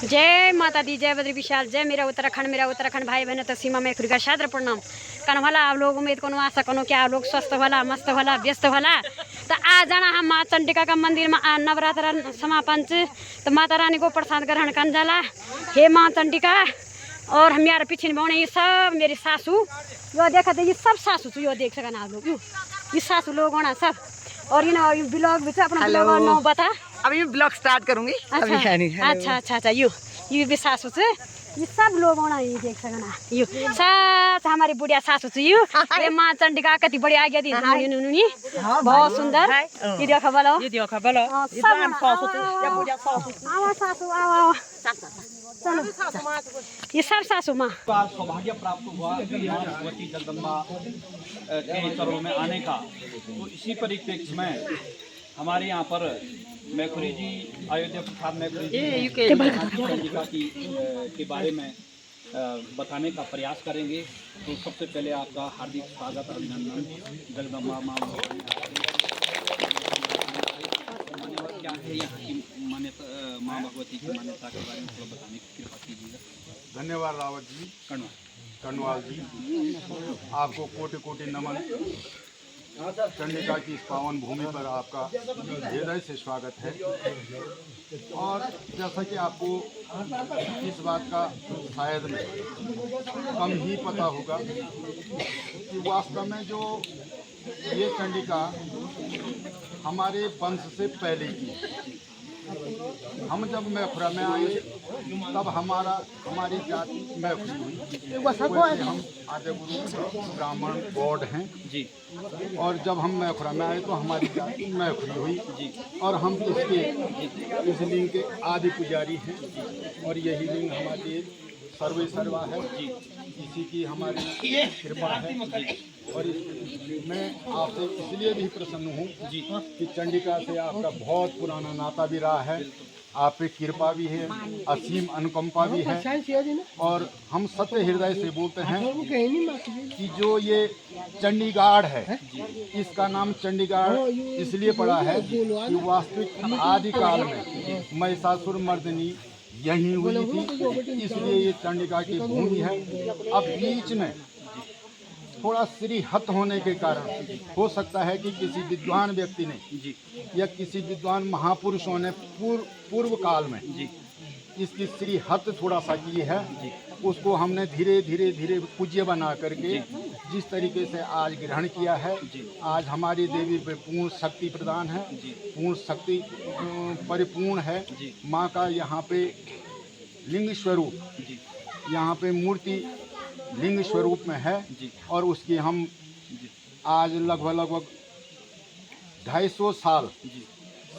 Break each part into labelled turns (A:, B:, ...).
A: जय माता दी, जय बद्री विशाल, जय मेरा उत्तराखंड भाई बहन तो सीमा में खुद का शाद्र प्रणाम कन भला आप लोग उम्मीद कोनो आशा कनो क्या आप लोग स्वस्थ भला मस्त भला व्यस्त भला। तो आ जाना हम माँ चंडिका का मंदिर में नवरात्र समापन तो माता रानी को प्रसाद ग्रहण कर जाला। हे माँ चंडिका और हम यार पीछे बने ये सब मेरी सासू यो देखा ये सब सासू यो देख सकना आप लोग ये सासू लोग होना सब। और ये ना ब्लॉग भी अपना ब्लॉग नौ बता
B: अभी ब्लॉग स्टार्ट करूंगी।
A: अच्छा ये भी सासू से ये सब लोग होना ये देख सकना यो सास हमारी बुढ़िया सासू से ये माँ चंडिका कति बड़ी आगे दी बहुत सुंदर ये देखा बोलो सासू आओ चलो ये सब सासू माँ
C: सौभाग्य प्राप्त हुआ माँ भगवती जगदम्बा के चरणों में आने का। तो इसी परिप्रेक्ष्य में हमारे यहाँ पर मैखुरी जी अयोध्या प्रसाद मैखुरी जी चंडिका के बारे में बताने का प्रयास करेंगे। तो सबसे पहले आपका हार्दिक स्वागत अभिनंदन। जगदम्बा माँ क्या है यहाँ की मान्यता, माँ भगवती की मान्यता के बारे में थोड़ा बताने की कृपा कीजिएगा।
D: धन्यवाद रावत जी, कनवाल जी, आपको कोटि कोटि नमन। चंडिका की इस पावन भूमि पर आपका हृदय से स्वागत है। और जैसा कि आपको इस बात का शायद कम ही पता होगा कि वास्तव में जो ये चंडिका हमारे वंश से पहले की, हम जब मैखुरा में आए तब हमारी जाति मैखुरी हुई। वैसे हम आदि गुरु ब्राह्मण गौड़ हैं
C: जी।
D: और जब हम मैखुरा में आए तो हमारी जाति मैखुरी हुई जी। और हम इस लिंग के आदि पुजारी हैं जी। और यही लिंग हमारे सर्वे सर्वा है जी। इसी की हमारी कृपा है जी। और मैं आपसे इसलिए भी प्रसन्न हूँ जी कि चंडिका से आपका बहुत पुराना नाता भी रहा है, आप पे कृपा भी है, असीम अनुकंपा भी है। और हम सत्य हृदय से बोलते हैं कि जो ये चंडीगढ़ है, इसका नाम चंडीगढ़ इसलिए पड़ा है कि वास्तविक आदिकाल में महिषासुर मर्दिनी यहीं हुई थी, इसलिए ये चंडिका की भूमि है। अब बीच में थोड़ा श्रीहत होने के कारण हो सकता है कि किसी विद्वान व्यक्ति ने या किसी विद्वान महापुरुषों ने पूर्व काल में इसकी श्रीहत थोड़ा सा की है। उसको हमने धीरे धीरे पूज्य बना करके जिस तरीके से आज ग्रहण किया है। आज हमारी देवी पे पूर्ण शक्ति प्रदान है, पूर्ण शक्ति परिपूर्ण है। माँ का यहाँ पे लिंग स्वरूप, यहाँ पे मूर्ति लिंग स्वरूप में है। और उसकी हम आज लगभग 250 साल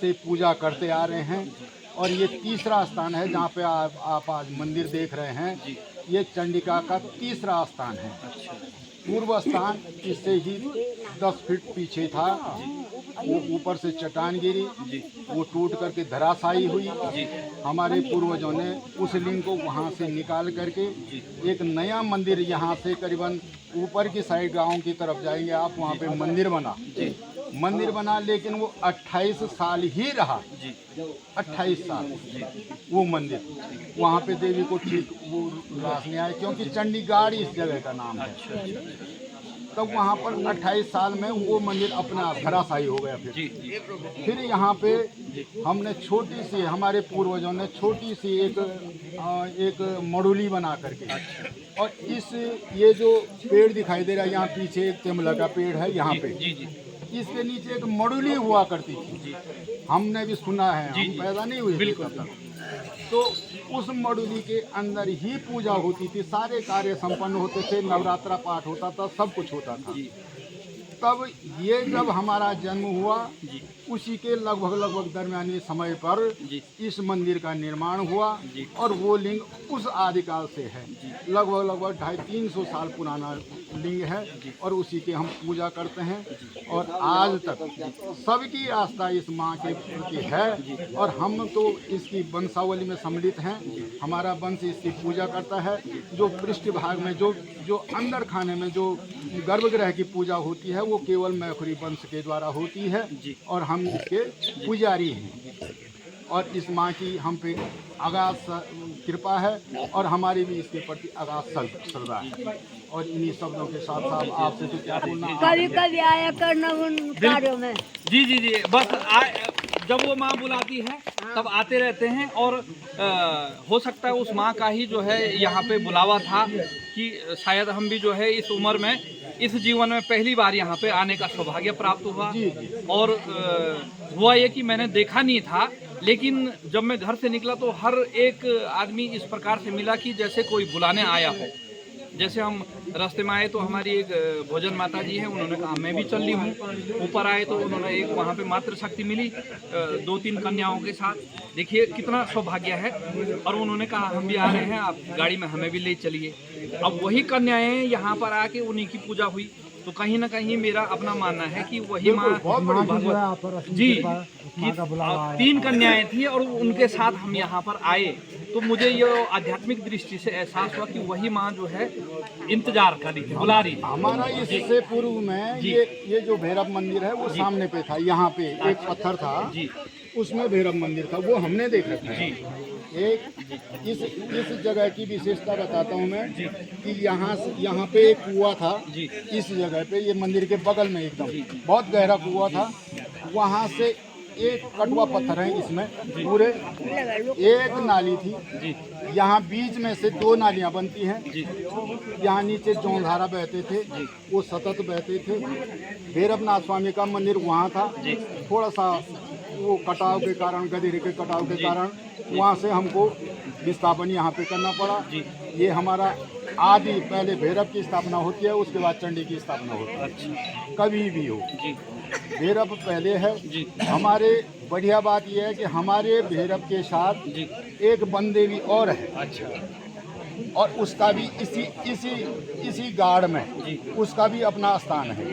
D: से पूजा करते आ रहे हैं। और ये तीसरा स्थान है जहाँ पे आप आज मंदिर देख रहे हैं। ये चंडिका का तीसरा स्थान है। पूर्व स्थान इससे ही 10 फीट पीछे था, वो ऊपर से चट्टान गिरी, वो टूट करके धराशायी हुई। हमारे पूर्वजों ने उस लिंग को वहाँ से निकाल करके एक नया मंदिर यहाँ से करीबन ऊपर की साइड गांव की तरफ जाएंगे आप, वहाँ पे मंदिर बना लेकिन वो 28 साल ही रहा। 28 साल वो मंदिर, वहाँ पे देवी को ठीक वो लाश नहीं आया क्योंकि चंडीगढ़ इस जगह का नाम है। तब वहाँ पर 28 साल में वो मंदिर अपना धराशायी हो गया। फिर यहाँ पे हमने छोटी सी, हमारे पूर्वजों ने छोटी सी एक मड़ुली बना करके, और ये जो पेड़ दिखाई दे रहा है यहाँ पीछे, एक तेमला का पेड़ है यहाँ पे, इसके नीचे एक मड़ुली हुआ करती थी। हमने भी सुना है, हम पैदा नहीं हुए तब। तो उस मड़ुली के अंदर ही पूजा होती थी, सारे कार्य संपन्न होते थे, नवरात्रा पाठ होता था, सब कुछ होता था। तब ये जब हमारा जन्म हुआ उसी के लगभग दरमियानी समय पर इस मंदिर का निर्माण हुआ। और वो लिंग उस आदिकाल से है, लगभग 250-300 साल पुराना लिंग है। और उसी के हम पूजा करते हैं। और आज तक सबकी आस्था इस माँ के प्रति है। और हम तो इसकी वंशावली में सम्मिलित हैं, हमारा वंश इसकी पूजा करता है। जो पृष्ठ भाग में जो अंदर खाने में जो गर्भगृह की पूजा होती है वो केवल मैखुरी वंश के द्वारा होती है। और हम इसके पुजारी हैं। और इस माँ की हम पे अगाध कृपा है और हमारी भी इसके प्रति अगाध श्रद्धा है। और इन्हीं शब्दों के साथ साथ आपसे तो क्या बोलना,
B: कभी कभी आया करना उन कार्यों में।
C: जी जी जी, बस जब वो माँ बुलाती है तब आते रहते हैं। और हो सकता है उस माँ का ही जो है यहाँ पे बुलावा था कि शायद हम भी जो है इस उम्र में, इस जीवन में पहली बार यहाँ पे आने का सौभाग्य प्राप्त हुआ। और हुआ ये कि मैंने देखा नहीं था, लेकिन जब मैं घर से निकला तो हर एक आदमी इस प्रकार से मिला कि जैसे कोई बुलाने आया हो। जैसे हम रास्ते में आए तो हमारी एक भोजन माता जी है, उन्होंने कहा मैं भी चल रही हूँ। ऊपर आए तो उन्होंने एक वहाँ पे मातृ शक्ति मिली 2-3 कन्याओं के साथ। देखिए कितना सौभाग्य है। और उन्होंने कहा हम भी आ रहे हैं, आप गाड़ी में हमें भी ले चलिए। अब वही कन्याएं यहाँ पर आके उन्हीं की पूजा हुई। तो कहीं ना कहीं मेरा अपना मानना है कि वही माँ जी की 3 कन्याएं थी और उनके साथ हम यहाँ पर आए। तो मुझे ये आध्यात्मिक दृष्टि से एहसास हुआ कि वही माँ जो है इंतजार कर रही थी, बुला रही थी।
D: हमारा इससे पूर्व में ये जो भैरव मंदिर है वो सामने पे था। यहाँ पे एक पत्थर था, उसमें भैरव मंदिर था, वो हमने देख रखा है। एक इस जगह की विशेषता बताता हूँ मैं कि यहाँ पे एक कुआं था। इस जगह पे ये मंदिर के बगल में एकदम बहुत गहरा कुआं था। वहाँ से एक कटवा पत्थर है, इसमें पूरे एक नाली थी। यहाँ बीच में से 2 नालियाँ बनती हैं। यहाँ नीचे जौनधारा बहते थे, वो सतत बहते थे। भैरवनाथ स्वामी का मंदिर वहाँ था। थोड़ा सा वो कटाव के कारण, गधेरे के कटाव के कारण वहाँ से हमको विस्थापन यहाँ पे करना पड़ा। ये हमारा आदि पहले भैरव की स्थापना होती है, उसके बाद चंडी की स्थापना होती है। कभी भी हो भैरव पहले है। हमारे बढ़िया बात यह है कि हमारे भैरव के साथ एक बनदेवी और है। और उसका भी इसी गाड़ में उसका भी अपना स्थान है।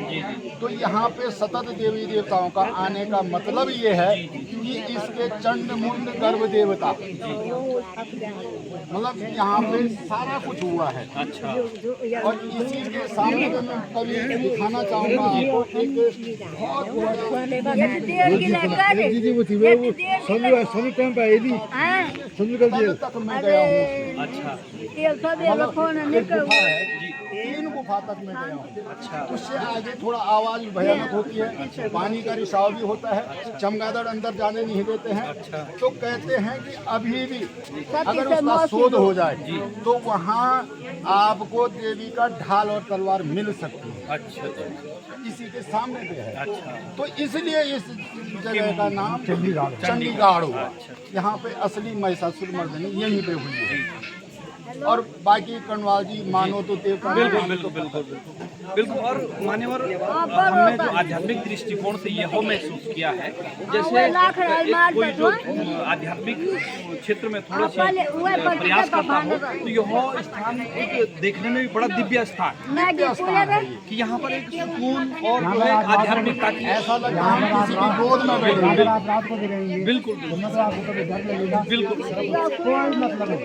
D: तो यहाँ पे सतत देवी देवताओं का आने का मतलब ये है कि इसके चंड मुंड गर्भ देवता, मतलब यहाँ पे सारा कुछ हुआ है। अच्छा। और इसी के सामने मैं कभी दिखाना चाहूँगा आपको एक तक मैं गया हूँ। अच्छा। 3 गुफा तक में गया हूँ। अच्छा। उससे आगे थोड़ा आवाज भयानक होती है। पानी का रिसाव भी होता है। चमगादड़ अंदर जाने नहीं देते हैं। तो कहते हैं कि अभी भी अगर उसका शोध हो जाए तो वहाँ आपको देवी का ढाल और तलवार मिल सकती है। अच्छा। इसी के सामने पे है। अच्छा। तो इसलिए इस जगह का नाम चंडीगढ़ हुआ। यहाँ पे असली महिषासुर मर्दनी यहीं पे हुई है। और बाकी कणवाल जी मानो तो देवता।
C: बिल्कुल। और मान्यवर, हमने जो आध्यात्मिक दृष्टिकोण से यह महसूस किया है, जैसे कोई जो आध्यात्मिक क्षेत्र में थोड़ा सा प्रयास करता हो तो यह स्थान एक देखने में भी बड़ा दिव्य स्थान है कि यहाँ पर एक सुकून और आध्यात्मिकता की
D: ऐसा लगता है किसी की गोद में बैठे।
C: बिल्कुल।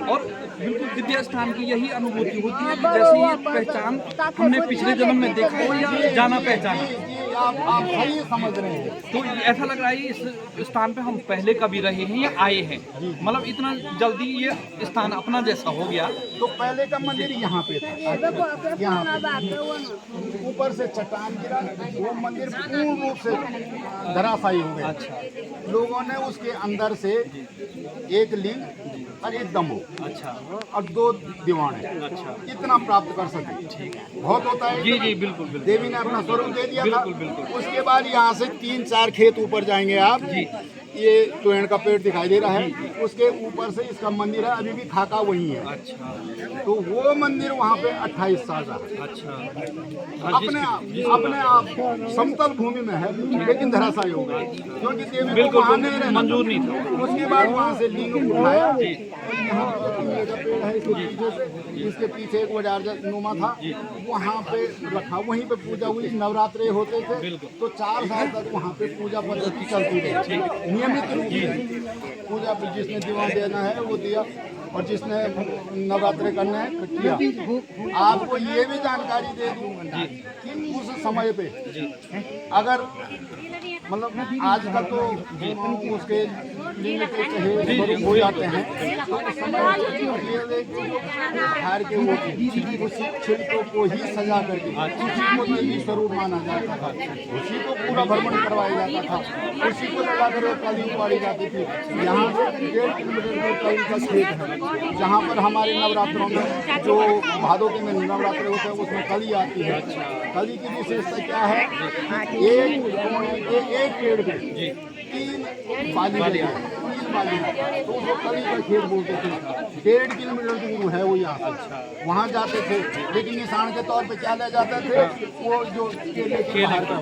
C: और बिल्कुल दिव्य स्थान की यही अनुभूति होती है, जैसे ये पहचान हमने पिछले जन्म में देखा हो या जाना पहचाना।
D: आप सही समझ रहे हैं।
C: तो ऐसा लग रहा है इस स्थान पे हम पहले कभी रहे हैं या आए हैं, मतलब इतना जल्दी ये स्थान अपना जैसा हो गया।
D: तो पहले का मंदिर यहाँ पे था। यहाँ पे ऊपर से चट्टान गिरा, वो मंदिर पूर्ण रूप से धराशायी हो गया। अच्छा। लोगों ने उसके अंदर से एक लिंग और एक दमो, अच्छा, और 2 दीवाने, अच्छा, इतना प्राप्त कर सके। बहुत होता है।
C: जी जी बिल्कुल।
D: देवी ने अपना स्वरूप दे दिया था। उसके बाद यहाँ से 3-4 खेत ऊपर जाएंगे आप जी। ये तोरण का पेड़ दिखाई दे रहा है, उसके ऊपर से इसका मंदिर है। अभी भी खाका वही है। अच्छा। तो वो मंदिर वहाँ पे 28 साल रहा। अच्छा। अपने आप समतल भूमि में है, लेकिन धराशायी हो गया क्योंकि देवी को वहाँ नहीं रहना मंजूर नहीं था। उसके बाद वहाँ से लिंग उठाया। यहाँ पेड़ है, इसके पीछे एक वजार नुमा था, वहाँ पे रखा, वहीं पे पूजा हुई। नवरात्रे होते थे तो 4 साल तक वहाँ पे पूजा पद्धति चलती रही नियमित रूप से। पूजा पे जिसने दीवान देना है वो दिया और जिसने नवरात्रे करने हैं किया। आपको ये भी जानकारी दे दूँ कि उस समय पे अगर मतलब आजकल तो उसके लिंग के कहे स्वरूप हो जाते हैं तो उस समय हार के वो उसी छिड़कों को ही सजा करके उसी को देवी स्वरूप माना जाता था, उसी को पूरा भ्रमण करवाया जाता था, उसी को लगा कर कली उपाड़ी जाती थी। यहाँ से 1.5 किलोमीटर दूर कली का खेत है, जहाँ पर हमारे नवरात्रों में जो भादों के में नवरात्र होते हैं उसमें कली आती है। कली की विशेषता क्या है? एक कोने के एक पेड़ पे 3 बालियाँ, तो उसको कली का खेत बोलते थे। 1.5 किलोमीटर दूर है वो यहाँ। वहाँ जाते थे, लेकिन निशान के तौर पे क्या ले जाते थे? वो जो केले के बाहर का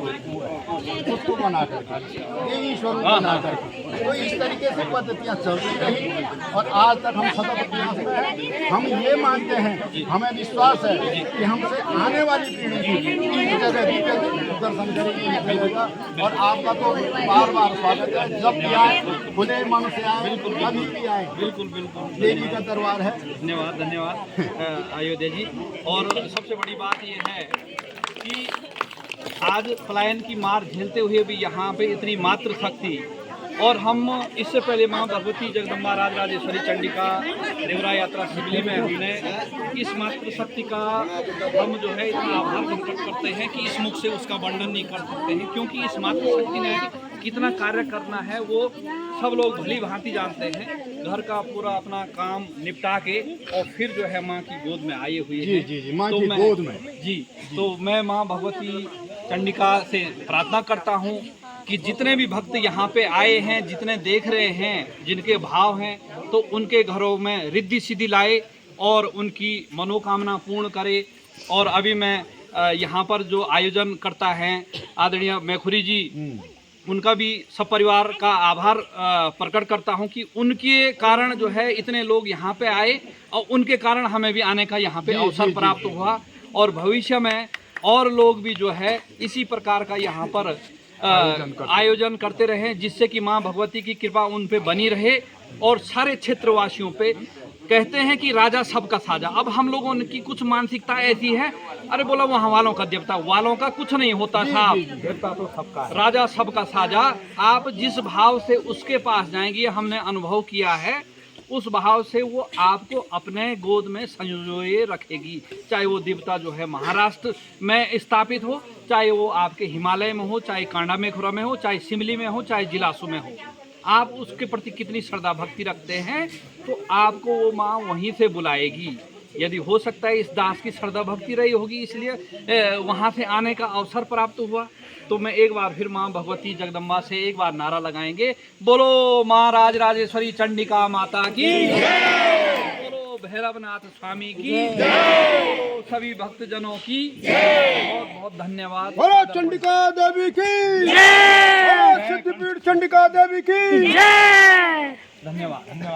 D: उसको बना कर देवी स्वरूप बना कर। तो इस तरीके से पद्धतियाँ चलती रही और आज तक हम सतत प्रयास में हैं। हम ये मानते हैं, हमें विश्वास है कि हमसे आने वाली पीढ़ी भी इस जगह दर्शन करेगी मिलेगा। और आपका तो बार बार स्वागत है, जब भी आए खुले मन से आए, कभी भी आए।
C: बिल्कुल बिल्कुल,
D: देवी का दरबार है।
C: धन्यवाद धन्यवाद अयोध्या जी। और सबसे बड़ी बात ये है कि आज पलायन की मार झेलते हुए भी यहाँ पे इतनी मातृ शक्ति, और हम इससे पहले माँ भगवती जगदम्बा राजराजेश्वरी चंडिका देवरा यात्रा शिवली में हमने इस मातृ शक्ति का हम जो है इतना आभार प्रकट करते हैं कि इस मुख से उसका वर्णन नहीं कर सकते हैं, क्योंकि इस मातृ शक्ति ने कितना कार्य करना है वो सब लोग भली भांति जानते हैं। घर का पूरा अपना काम निपटा के और फिर जो है माँ की गोद में आए हुए हैं।
D: जी माँ की गोद में।
C: जी, तो मैं माँ भगवती चंडिका से प्रार्थना करता हूँ कि जितने भी भक्त यहाँ पे आए हैं, जितने देख रहे हैं, जिनके भाव हैं, तो उनके घरों में रिद्धि सिद्धि लाए और उनकी मनोकामना पूर्ण करे। और अभी मैं यहाँ पर जो आयोजन करता है आदरणीय मैखुरी जी, उनका भी सब परिवार का आभार प्रकट करता हूं कि उनके कारण जो है इतने लोग यहाँ पे आए और उनके कारण हमें भी आने का यहाँ पे अवसर प्राप्त हुआ। और भविष्य में और लोग भी जो है इसी प्रकार का यहाँ पर आयोजन करते रहे, जिससे कि माँ भगवती की कृपा उन पे बनी रहे और सारे क्षेत्रवासियों पे। कहते हैं कि राजा सबका साजा। अब हम लोगों की कुछ मानसिकता ऐसी है, अरे बोला वहाँ वालों का देवता, वालों का कुछ नहीं होता साहब, देवता तो सबका है, राजा सबका साजा। आप जिस भाव से उसके पास जाएंगे, हमने अनुभव किया है, उस भाव से वो आपको अपने गोद में संजोए रखेगी। चाहे वो देवता जो है महाराष्ट्र में स्थापित हो, चाहे वो आपके हिमालय में हो, चाहे कांडा मेखुरा में हो, चाहे शिमली में हो, चाहे जिलासू में हो। आप उसके प्रति कितनी श्रद्धा भक्ति रखते हैं तो आपको वो माँ वहीं से बुलाएगी। यदि हो सकता है इस दास की श्रद्धा भक्ति रही होगी, इसलिए वहाँ से आने का अवसर प्राप्त हुआ। तो मैं एक बार फिर माँ भगवती जगदम्बा से एक बार नारा लगाएंगे, बोलो माँ राजराजेश्वरी चंडिका माता की, बोलो भैरवनाथ स्वामी की, बोलो सभी भक्तजनों की बहुत बहुत धन्यवाद।
D: बोलो चंडिका देवी की, सिद्धपीठ चंडिका देवी की
C: धन्यवाद धन्यवाद।